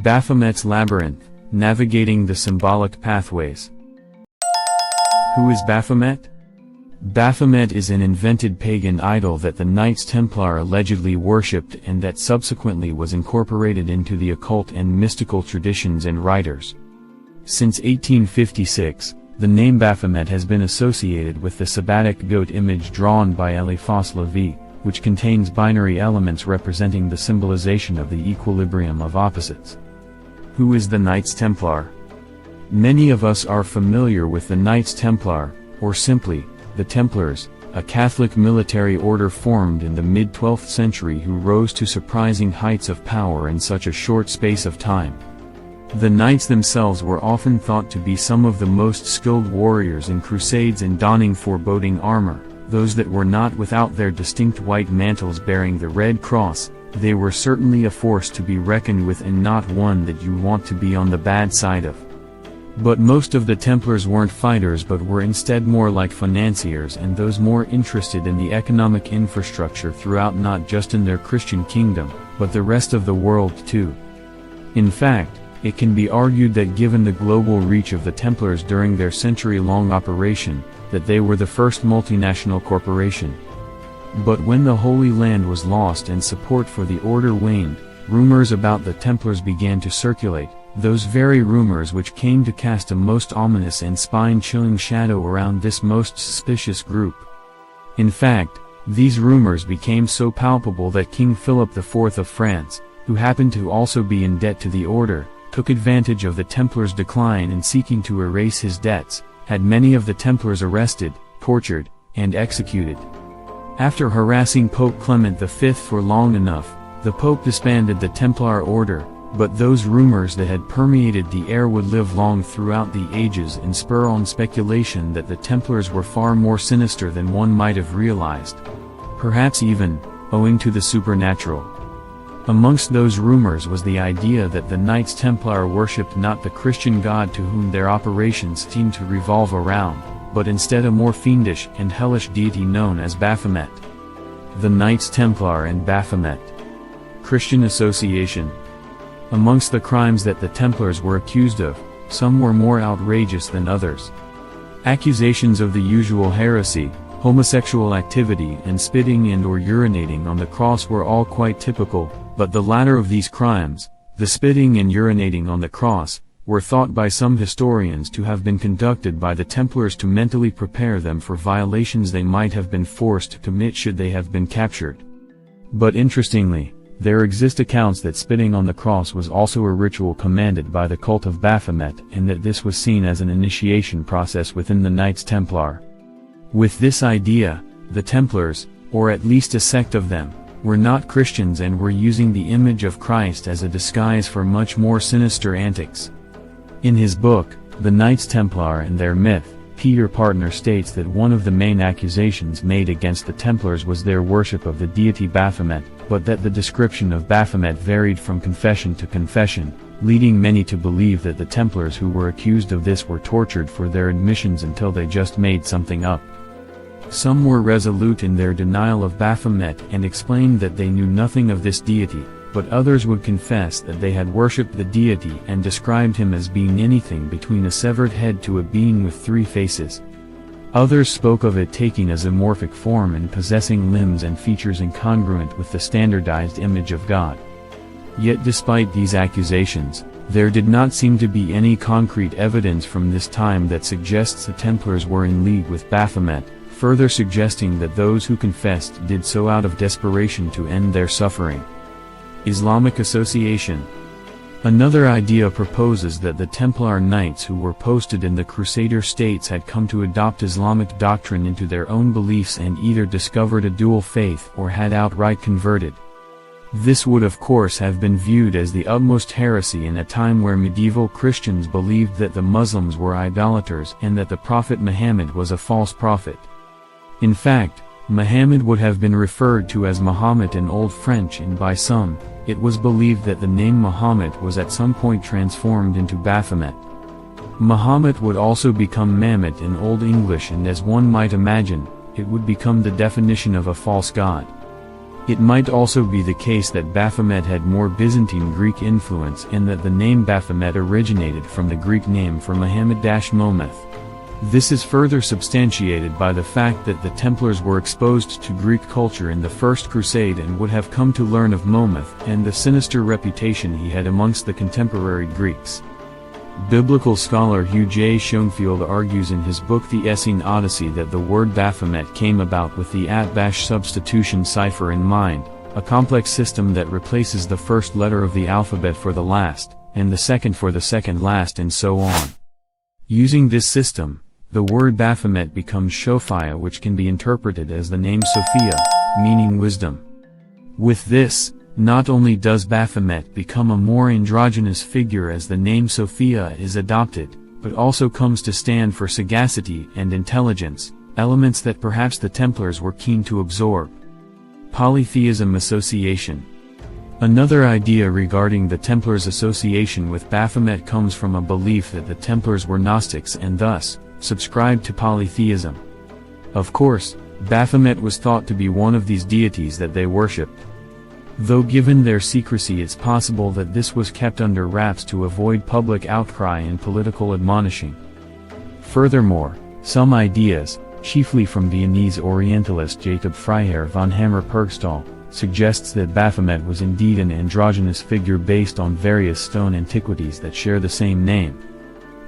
Baphomet's Labyrinth, Navigating the Symbolic Pathways. Who is Baphomet? Baphomet is an invented pagan idol that the Knights Templar allegedly worshipped and that subsequently was incorporated into the occult and mystical traditions and writers. Since 1856, the name Baphomet has been associated with the Sabatic goat image drawn by Eliphas Levi, which contains binary elements representing the symbolization of the equilibrium of opposites. Who is the Knights Templar? Many of us are familiar with the Knights Templar, or simply, the Templars, a Catholic military order formed in the mid-12th century who rose to surprising heights of power in such a short space of time. The knights themselves were often thought to be some of the most skilled warriors in crusades and donning foreboding armor, those that were not without their distinct white mantles bearing the red cross. They were certainly a force to be reckoned with and not one that you want to be on the bad side of. But most of the Templars weren't fighters but were instead more like financiers and those more interested in the economic infrastructure throughout, not just in their Christian kingdom, but the rest of the world too. In fact, it can be argued that given the global reach of the Templars during their century-long operation, that they were the first multinational corporation. But when the Holy Land was lost and support for the order waned, rumors about the Templars began to circulate, those very rumors which came to cast a most ominous and spine-chilling shadow around this most suspicious group. In fact, these rumors became so palpable that King Philip IV of France, who happened to also be in debt to the order, took advantage of the Templars' decline and seeking to erase his debts, had many of the Templars arrested, tortured, and executed. After harassing Pope Clement V for long enough, the Pope disbanded the Templar order, but those rumors that had permeated the air would live long throughout the ages and spur on speculation that the Templars were far more sinister than one might have realized. Perhaps even, owing to the supernatural. Amongst those rumors was the idea that the Knights Templar worshipped not the Christian God to whom their operations seemed to revolve around, but instead a more fiendish and hellish deity known as Baphomet. The Knights Templar and Baphomet. Christian association. Amongst the crimes that the Templars were accused of, some were more outrageous than others. Accusations of the usual heresy, homosexual activity and spitting and or urinating on the cross were all quite typical, but the latter of these crimes, the spitting and urinating on the cross, were thought by some historians to have been conducted by the Templars to mentally prepare them for violations they might have been forced to commit should they have been captured. But interestingly, there exist accounts that spitting on the cross was also a ritual commanded by the cult of Baphomet and that this was seen as an initiation process within the Knights Templar. With this idea, the Templars, or at least a sect of them, were not Christians and were using the image of Christ as a disguise for much more sinister antics. In his book, The Knights Templar and Their Myth, Peter Partner states that one of the main accusations made against the Templars was their worship of the deity Baphomet, but that the description of Baphomet varied from confession to confession, leading many to believe that the Templars who were accused of this were tortured for their admissions until they just made something up. Some were resolute in their denial of Baphomet and explained that they knew nothing of this deity, but others would confess that they had worshipped the deity and described him as being anything between a severed head to a being with three faces. Others spoke of it taking a zoomorphic form and possessing limbs and features incongruent with the standardized image of God. Yet despite these accusations, there did not seem to be any concrete evidence from this time that suggests the Templars were in league with Baphomet, further suggesting that those who confessed did so out of desperation to end their suffering. Islamic association. Another idea proposes that the Templar Knights who were posted in the Crusader states had come to adopt Islamic doctrine into their own beliefs and either discovered a dual faith or had outright converted. This would of course have been viewed as the utmost heresy in a time where medieval Christians believed that the Muslims were idolaters and that the Prophet Muhammad was a false prophet. In fact, Muhammad would have been referred to as Mahomet in Old French, and by some, it was believed that the name Mahomet was at some point transformed into Baphomet. Mahomet would also become Mamet in Old English, and as one might imagine, it would become the definition of a false god. It might also be the case that Baphomet had more Byzantine Greek influence and that the name Baphomet originated from the Greek name for Muhammad-Mometh. This is further substantiated by the fact that the Templars were exposed to Greek culture in the First Crusade and would have come to learn of Mometh and the sinister reputation he had amongst the contemporary Greeks. Biblical scholar Hugh J. Schoenfield argues in his book The Essene Odyssey that the word Baphomet came about with the Atbash substitution cipher in mind, a complex system that replaces the first letter of the alphabet for the last, and the second for the second last, and so on. Using this system, the word Baphomet becomes Sophia, which can be interpreted as the name Sophia, meaning wisdom. With this, not only does Baphomet become a more androgynous figure as the name Sophia is adopted, but also comes to stand for sagacity and intelligence, elements that perhaps the Templars were keen to absorb. Polytheism association. Another idea regarding the Templars' association with Baphomet comes from a belief that the Templars were Gnostics and thus, subscribed to polytheism. Of course, Baphomet was thought to be one of these deities that they worshipped. Though given their secrecy, it's possible that this was kept under wraps to avoid public outcry and political admonishing. Furthermore, some ideas, chiefly from Viennese Orientalist Jacob Freiherr von Hammer-Purgstall, suggests that Baphomet was indeed an androgynous figure based on various stone antiquities that share the same name.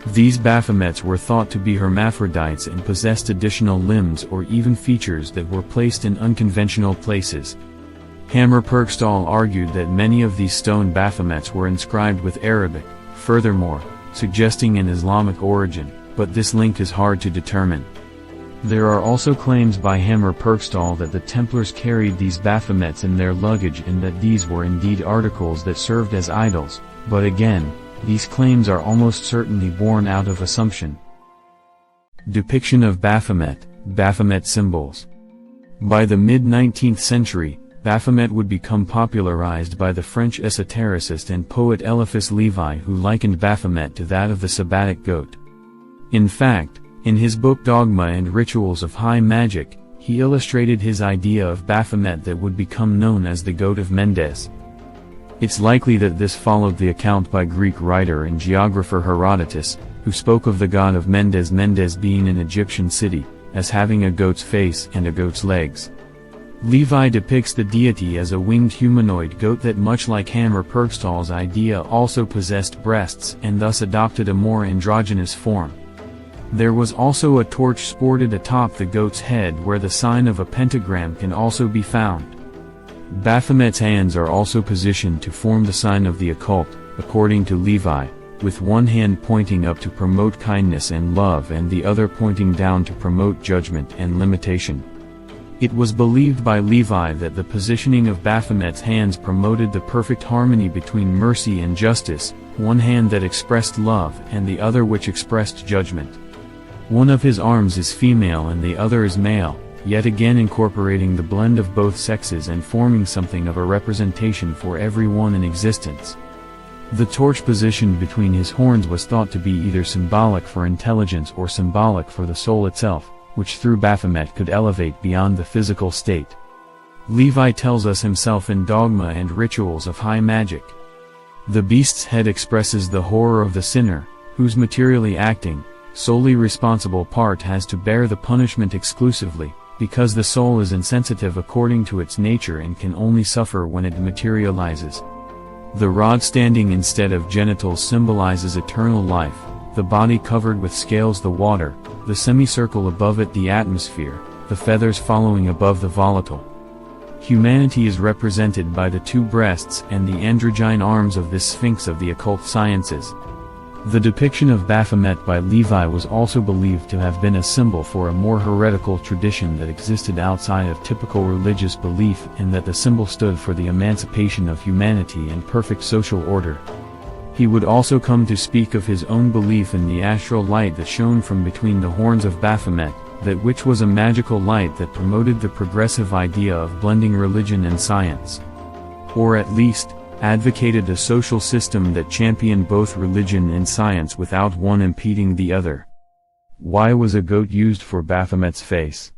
These Baphomets were thought to be hermaphrodites and possessed additional limbs or even features that were placed in unconventional places. Hammer-Purgstall argued that many of these stone Baphomets were inscribed with Arabic, furthermore, suggesting an Islamic origin, but this link is hard to determine. There are also claims by Hammer-Purgstall that the Templars carried these Baphomets in their luggage and that these were indeed articles that served as idols, but again, these claims are almost certainly born out of assumption. Depiction of Baphomet, Baphomet symbols. By the mid-19th century, Baphomet would become popularized by the French esotericist and poet Eliphas Levi, who likened Baphomet to that of the Sabatic goat. In fact, in his book Dogma and Rituals of High Magic, he illustrated his idea of Baphomet that would become known as the Goat of Mendes. It's likely that this followed the account by Greek writer and geographer Herodotus, who spoke of the god of Mendes, Mendes being an Egyptian city, as having a goat's face and a goat's legs. Levi depicts the deity as a winged humanoid goat that, much like Hammer-Purgstall's idea, also possessed breasts and thus adopted a more androgynous form. There was also a torch sported atop the goat's head where the sign of a pentagram can also be found. Baphomet's hands are also positioned to form the sign of the occult, according to Levi, with one hand pointing up to promote kindness and love and the other pointing down to promote judgment and limitation. It was believed by Levi that the positioning of Baphomet's hands promoted the perfect harmony between mercy and justice, one hand that expressed love and the other which expressed judgment. One of his arms is female and the other is male, yet again incorporating the blend of both sexes and forming something of a representation for everyone in existence. The torch positioned between his horns was thought to be either symbolic for intelligence or symbolic for the soul itself, which through Baphomet could elevate beyond the physical state. Levi tells us himself in Dogma and Rituals of High Magic. The beast's head expresses the horror of the sinner, whose materially acting, solely responsible part has to bear the punishment exclusively, because the soul is insensitive according to its nature and can only suffer when it materializes. The rod standing instead of genitals symbolizes eternal life, the body covered with scales the water, the semicircle above it the atmosphere, the feathers following above the volatile. Humanity is represented by the two breasts and the androgyne arms of this sphinx of the occult sciences. The depiction of Baphomet by Levi was also believed to have been a symbol for a more heretical tradition that existed outside of typical religious belief, and that the symbol stood for the emancipation of humanity and perfect social order. He would also come to speak of his own belief in the astral light that shone from between the horns of Baphomet, that which was a magical light that promoted the progressive idea of blending religion and science. Or at least, advocated a social system that championed both religion and science without one impeding the other. Why was a goat used for Baphomet's face?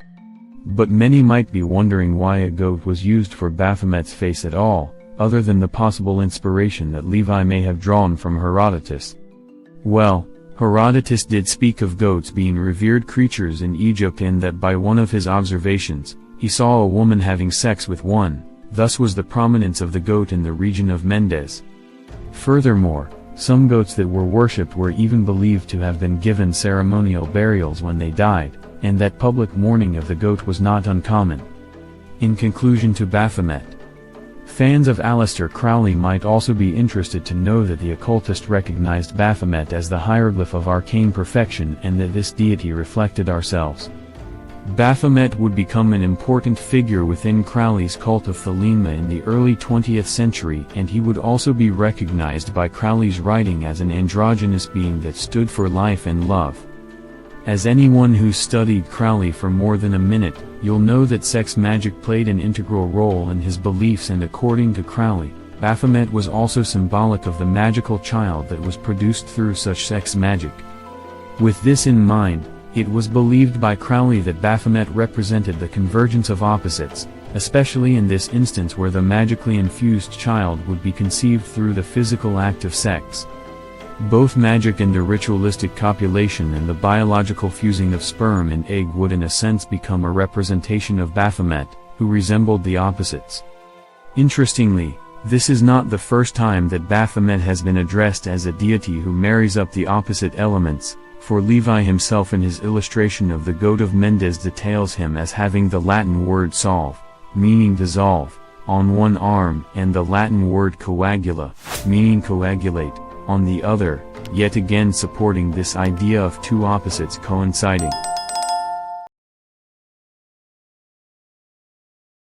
But many might be wondering why a goat was used for Baphomet's face at all, other than the possible inspiration that Levi may have drawn from Herodotus. Well, Herodotus did speak of goats being revered creatures in Egypt, and that by one of his observations, he saw a woman having sex with one. Thus was the prominence of the goat in the region of Mendes. Furthermore, some goats that were worshipped were even believed to have been given ceremonial burials when they died, and that public mourning of the goat was not uncommon. In conclusion to Baphomet, fans of Aleister Crowley might also be interested to know that the occultist recognized Baphomet as the hieroglyph of arcane perfection, and that this deity reflected ourselves. Baphomet would become an important figure within Crowley's cult of Thelema in the early 20th century, and he would also be recognized by Crowley's writing as an androgynous being that stood for life and love. As anyone who's studied Crowley for more than a minute, you'll know that sex magic played an integral role in his beliefs, and according to Crowley, Baphomet was also symbolic of the magical child that was produced through such sex magic. With this in mind, it was believed by Crowley that Baphomet represented the convergence of opposites, especially in this instance where the magically infused child would be conceived through the physical act of sex. Both magic and the ritualistic copulation and the biological fusing of sperm and egg would in a sense become a representation of Baphomet, who resembled the opposites. Interestingly, this is not the first time that Baphomet has been addressed as a deity who marries up the opposite elements, for Levi himself in his illustration of the goat of Mendes details him as having the Latin word solve, meaning dissolve, on one arm, and the Latin word coagula, meaning coagulate, on the other, yet again supporting this idea of two opposites coinciding.